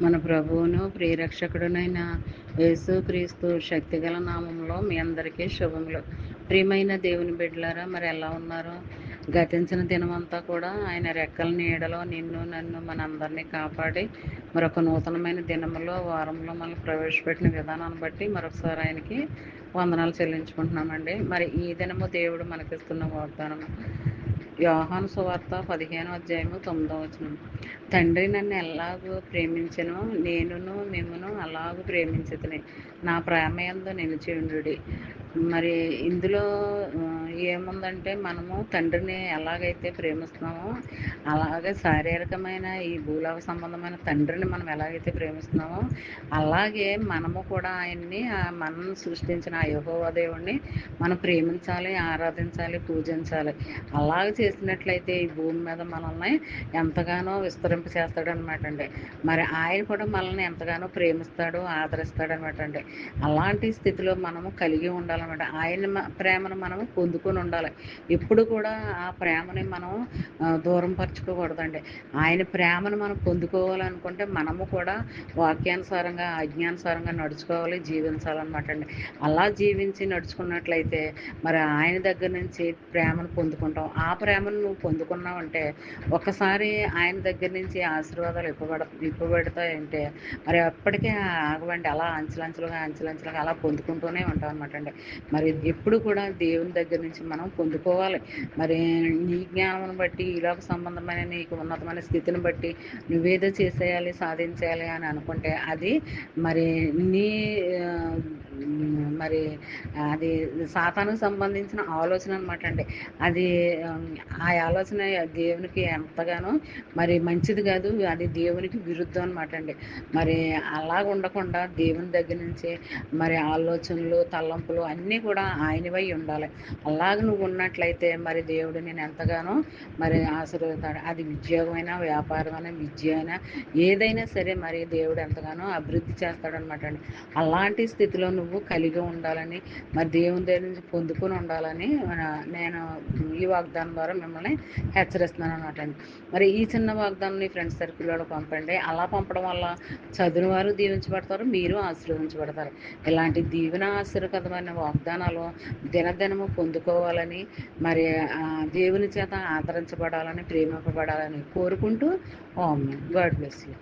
మన ప్రభువును ప్రియరక్షకుడునైన యేసుక్రీస్తు శక్తిగల నామంలో మీ అందరికీ శుభములు. ప్రియమైన దేవుని బిడ్డలారా, మరి ఎలా ఉన్నారు? గతించిన దినమంతా కూడా ఆయన రెక్కల నీడలో నిన్ను నన్ను మనందరినీ కాపాడి మరొక నూతనమైన దినములో వారంలో మనం ప్రవేశపెట్టిన విధానాన్ని బట్టి మరొకసారి ఆయనకి వందనాలు చెల్లించుకుంటున్నామండి. మరి ఈ దినము దేవుడు మనకిస్తున్న వాగ్దానం యోహాను సువార్త 15వ అధ్యాయము 9వ వచనం. తండ్రి నన్ను ఎలాగూ ప్రేమించెనో నేనును మిమ్మును అలాగూ ప్రేమించితిని, నా ప్రేమయందు నిలిచియుండుడి. మరి ఇందులో ఏముందంటే, మనము తండ్రిని ఎలాగైతే ప్రేమిస్తున్నామో అలాగే శారీరకమైన ఈ భూలోక సంబంధమైన తండ్రిని మనం ఎలాగైతే ప్రేమిస్తున్నామో అలాగే మనము కూడా ఆయన్ని మనల్ని సృష్టించిన ఆ యెహోవా దేవుణ్ణి మనం ప్రేమించాలి, ఆరాధించాలి, పూజించాలి. అలాగ చేసినట్లయితే ఈ భూమి మీద మనల్ని ఎంతగానో విస్తరింప చేస్తాడనమాట అండి. మరి ఆయన కూడా మనల్ని ఎంతగానో ప్రేమిస్తాడు, ఆదరిస్తాడనమాట అండి. అలాంటి స్థితిలో మనము కలిగి ఉండాలన్నమాట. ఆయన ప్రేమను మనం పొందుకొని ఉండాలి. ఎప్పుడు కూడా ఆ ప్రేమని మనం దూరం పరచుకోకూడదండి. ఆయన ప్రేమను మనం పొందుకోవాలనుకుంటే మనము కూడా వాక్యానుసారంగా, ఆజ్ఞానుసారంగా నడుచుకోవాలి, జీవించాలన్నమాట అండి. అలా జీవించి నడుచుకున్నట్లయితే మరి ఆయన దగ్గర నుంచి ప్రేమను పొందుకుంటాం. ఆ ప్రేమను నువ్వు పొందుకున్నావంటే ఒకసారి ఆయన దగ్గర నుంచి ఆశీర్వాదాలు ఇప్పబడతాయంటే మరి ఎప్పటికీ ఆగవండి. అలా అంచెలంచెలుగా అలా పొందుకుంటూనే ఉంటాం అనమాట అండి. మరి ఎప్పుడు కూడా దేవుని దగ్గర నుంచి మనం పొందుకోవాలి. మరి నీ జ్ఞానం బట్టి, ఈలోక సంబంధమైన నీకు ఉన్నతమైన స్థితిని బట్టి నువ్వేదో చేసేయాలి, సాధించేయాలి అని అనుకుంటే అది మరి నీ మరి అది సాతానుకు సంబంధించిన ఆలోచన అనమాట అండి. అది ఆ ఆలోచన దేవునికి ఎంతగానో మరి మంచిది కాదు. అది దేవునికి విరుద్ధం అనమాట అండి. మరి అలాగ ఉండకుండా దేవుని దగ్గర నుంచి మరి ఆలోచనలు, తలంపులు అన్నీ కూడా ఆయనవై ఉండాలి. అలాగ నువ్వు ఉన్నట్లయితే మరి దేవుడు నేను ఎంతగానో మరి ఆశీర్వదిస్తాడు. అది ఉద్యోగమైనా, వ్యాపారమైనా, విద్య అయినా, ఏదైనా సరే మరి దేవుడు ఎంతగానో అభివృద్ధి చేస్తాడనమాట అండి. అలాంటి స్థితిలో నువ్వు కలిగి ఉండాలని, మరి దేవుని దగ్గర నుంచి పొందుకొని ఉండాలని నేను ఈ వాగ్దానం ద్వారా మిమ్మల్ని హెచ్చరిస్తున్నాను అనమాట అండి. మరి ఈ చిన్న వాగ్దానం నీ ఫ్రెండ్స్ సర్కిల్లో పంపండి. అలా పంపడం వల్ల చదివిన వారు దీవించబడతారు, మీరు ఆశీర్వదించబడతారు. ఇలాంటి దీవెన ఆశీర్వాదమైన వాగ్దానాలు దినదినము పొందుకోవాలని, మరి దేవుని చేత ఆదరించబడాలని, ప్రేమింపబడాలని కోరుకుంటూ ఆమేన్. God bless you.